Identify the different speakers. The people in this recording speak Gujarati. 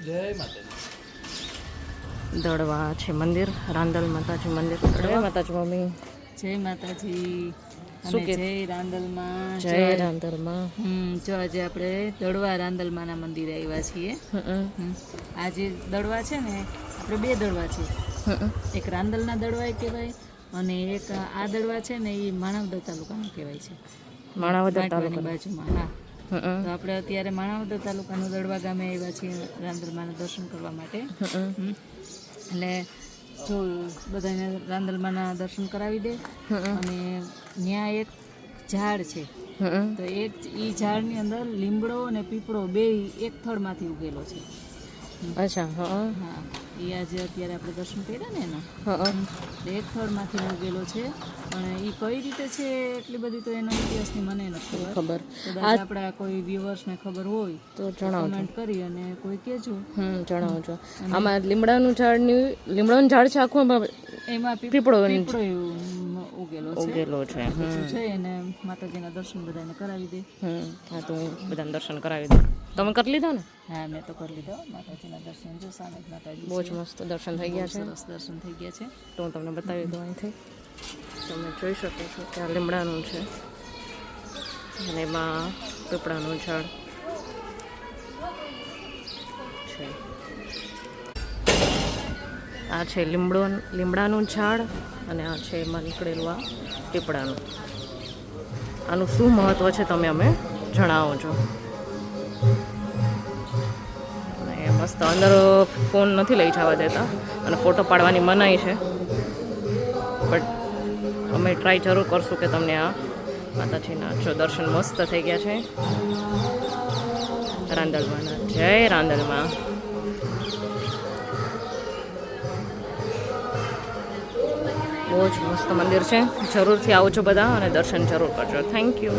Speaker 1: જય માતાજી.
Speaker 2: દડવા છે મંદિર, રાંદલ માતાજી મંદિર. જય માતાજી મમ્મી.
Speaker 3: જય માતાજી.
Speaker 2: શું કે
Speaker 3: જય રાંદલમાં.
Speaker 2: જય રાંદલમાં.
Speaker 3: જો આજે આપણે દડવા રાંદલમાના મંદિરે આવ્યા છીએ. આ જે દડવા છે ને, આપણે બે દડવા છે. એક રાંદલના દડવા કહેવાય અને એક આ દડવા છે ને એ માણાવદર તાલુકાનું કહેવાય છે.
Speaker 2: માણાવદર
Speaker 3: તાલુકાની બાજુમાં. હા. તો આપણે અત્યારે માણાવદર તાલુકાનું દડવા ગામે આવ્યા છીએ રાંદલમાના દર્શન કરવા માટે. એટલે જો બધાને રાંદલમાના દર્શન કરાવી દે. અને ત્યાં એક ઝાડ છે, તો એક ઈ ઝાડની અંદર લીમડો અને પીપળો બે એક થડમાંથી ઉગેલો છે.
Speaker 2: અચ્છા. હા.
Speaker 3: હા, એ આજે અત્યારે આપણે દર્શન કર્યા ને એના, એટલે એક થડમાંથી ઉગેલો છે. અને એ કઈ રીતે છે એટલી બધી તો એનો ઇતિહાસની મને નથી ખબર. કદાચ આપણા કોઈ વ્યુઅર્સને ખબર હોય
Speaker 2: તો જણાવજો,
Speaker 3: કમેન્ટ કરી અને કોઈ કહેજો.
Speaker 2: જણાવજો. આમાં લીમડાનું ઝાડ છે આખું,
Speaker 3: એમાં
Speaker 2: પીપળો
Speaker 3: ઉગેલો છે.
Speaker 2: છે.
Speaker 3: એને માતાજીના દર્શન બધાને કરાવી દે.
Speaker 2: હા, તો હું બધાને દર્શન કરાવી દઉં. તમે કરી લીધા ને?
Speaker 3: હા, મેં તો કરી લીધો માતાજીના દર્શન. જો સામે માતાજી
Speaker 2: બહુ જ મસ્ત દર્શન થઈ ગયા છે.
Speaker 3: સરસ દર્શન થઈ ગયા છે.
Speaker 2: તો હું તમને બતાવી દઉં અહીંથી. તમે જોઈ શકો છો કે આ લીમડાનું છે અને એમાં પીપળાનું ઝાડ છે. આ છે લીમડાનું ઝાડ અને આ છે એમાં નીકળેલું આ પીપળાનું. આનું શું મહત્ત્વ છે તમે અમે જણાવો છો. અને મસ્ત અંદર ફોન નથી લઈ જવા દેતા અને ફોટો પાડવાની મનાઈ છે, બટ અમે ટ્રાય જરૂર કરશું કે તમને આ માતાજીના જો દર્શન મસ્ત થઈ ગયા છે રાંદલમાંના. જય રાંદલમાં. બહુ જ મસ્ત મંદિર છે. જરૂરથી આવજો બધા અને દર્શન જરૂર કરજો. Thank you.